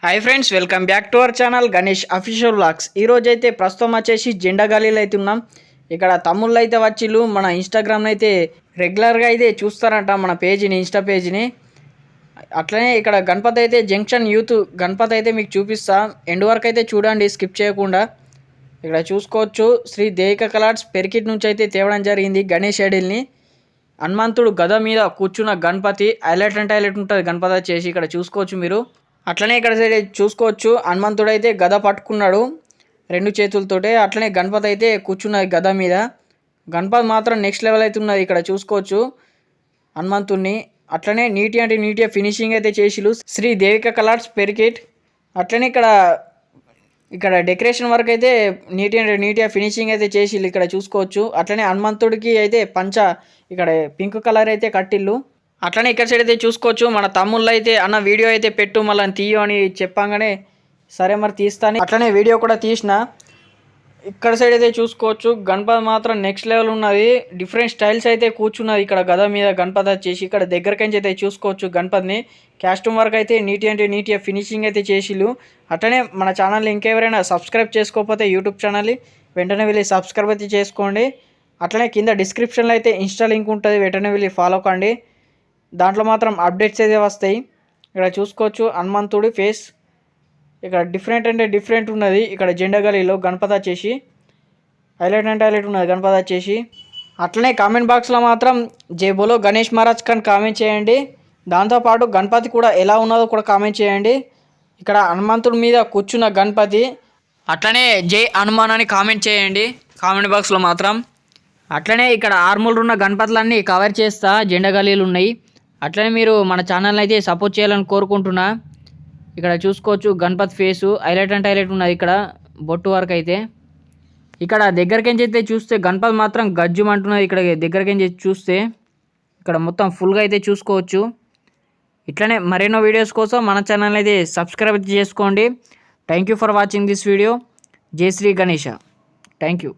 Hi friends, welcome back to our channel Ganesh official vlogs. ఈరోజు అయితే ప్రస్తుతం వచ్చేసి జెండా గాలీలో అయితే ఉన్నాం. ఇక్కడ తమ్ముళ్ళు అయితే వచ్చిళ్ళు. మన ఇన్స్టాగ్రామ్లో అయితే రెగ్యులర్గా అయితే చూస్తారంట మన పేజీని, ఇన్స్టా పేజీని. అట్లనే ఇక్కడ గణపతి అయితే జంక్షన్ యూత్ గణపతి అయితే మీకు చూపిస్తా. ఎండ్ వరకు అయితే చూడండి, స్కిప్ చేయకుండా. ఇక్కడ చూసుకోవచ్చు, శ్రీ దేవిక కలర్స్ పెరికిట్ నుంచి అయితే తేవడం జరిగింది గణేష్ ఐడిల్ని. హనుమంతుడు గద మీద కూర్చున్న గణపతి హైలైట్ అంటే హైలైట్ ఉంటుంది గణపతి వచ్చేసి. ఇక్కడ చూసుకోవచ్చు మీరు. అట్లనే ఇక్కడ సైడ్ చూసుకోవచ్చు, హనుమంతుడు అయితే గద పట్టుకున్నాడు రెండు చేతులతోటే. అట్లనే గణపతి అయితే కూర్చున్నది గద మీద. గణపతి మాత్రం నెక్స్ట్ లెవెల్ అయితే ఉన్నది. ఇక్కడ చూసుకోవచ్చు హనుమంతుడిని. అట్లనే నీటి అంటే నీట్గా ఫినిషింగ్ అయితే చేసిలు శ్రీ దేవిక కలర్స్ పెరికిట్. అట్లనే ఇక్కడ డెకరేషన్ వర్క్ అయితే నీట్గా ఫినిషింగ్ అయితే చేసిళ్ళు. ఇక్కడ చూసుకోవచ్చు. అట్లనే హనుమంతుడికి అయితే పంచ ఇక్కడ పింక్ కలర్ అయితే కట్టిళ్ళు. అట్లనే ఇక్కడ సైడ్ అయితే చూసుకోవచ్చు, మన తమ్ముళ్ళు అయితే అన్న వీడియో అయితే పెట్టు మళ్ళీ తీయో అని చెప్పంగానే సరే మరి తీస్తాను. అట్లనే వీడియో కూడా తీసిన. ఇక్కడ సైడ్ అయితే చూసుకోవచ్చు, గణపతి మాత్రం నెక్స్ట్ లెవెల్ ఉన్నది. డిఫరెంట్ స్టైల్స్ అయితే కూర్చున్నది ఇక్కడ గద మీద గణపతి వచ్చేసి. ఇక్కడ దగ్గరకించి అయితే చూసుకోవచ్చు గణపతిని. కాస్ట్యూమ్ వర్క్ అయితే నీట్గా ఫినిషింగ్ అయితే చేసిళ్ళు. అట్లనే మన ఛానల్ని ఇంకెవరైనా సబ్స్క్రైబ్ చేసుకోకపోతే యూట్యూబ్ ఛానల్ని వెంటనే వెళ్ళి సబ్స్క్రైబ్ అయితే చేసుకోండి. అట్లనే కింద డిస్క్రిప్షన్లో అయితే ఇన్స్టా లింక్ ఉంటుంది, వెంటనే వెళ్ళి ఫాలో కండి. దాంట్లో మాత్రం అప్డేట్స్ అయితే వస్తాయి. ఇక్కడ చూసుకోవచ్చు హనుమంతుడి ఫేస్ ఇక్కడ డిఫరెంట్ అంటే డిఫరెంట్ ఉన్నది. ఇక్కడ జెండా గలీలో గణపతి వచ్చేసి హైలైట్ అంటే హైలైట్ ఉన్నది గణపతి వచ్చేసి. అట్లనే కామెంట్ బాక్స్లో మాత్రం జై బోలో గణేష్ మహారాజ్ ఖాన్ కామెంట్ చేయండి. దాంతోపాటు గణపతి కూడా ఎలా ఉన్నదో కూడా కామెంట్ చేయండి. ఇక్కడ హనుమంతుడి మీద కూర్చున్న గణపతి. అట్లనే జై హనుమాన్ అని కామెంట్ చేయండి కామెంట్ బాక్స్లో మాత్రం. అట్లనే ఇక్కడ ఆర్మూలు ఉన్న గణపతులన్నీ కవర్ చేస్తా, జెండా గలీలు ఉన్నాయి. అట్లనే మీరు మన ఛానల్ని అయితే సపోర్ట్ చేయాలని కోరుకుంటున్నా. ఇక్కడ చూసుకోవచ్చు గణపతి ఫేసు హైలైట్ అంటే హైలైట్ ఉన్నది. ఇక్కడ బొట్టు వరకు అయితే ఇక్కడ దగ్గరకించి అయితే చూస్తే గణపతి మాత్రం గజ్జుమంటున్నది. ఇక్కడ దగ్గరకించి చూస్తే ఇక్కడ మొత్తం ఫుల్గా అయితే చూసుకోవచ్చు. ఇట్లనే మరెన్నో వీడియోస్ కోసం మన ఛానల్ అయితే సబ్స్క్రైబ్ చేసుకోండి. Thank you for watching this video. జై శ్రీ గణేష. Thank you.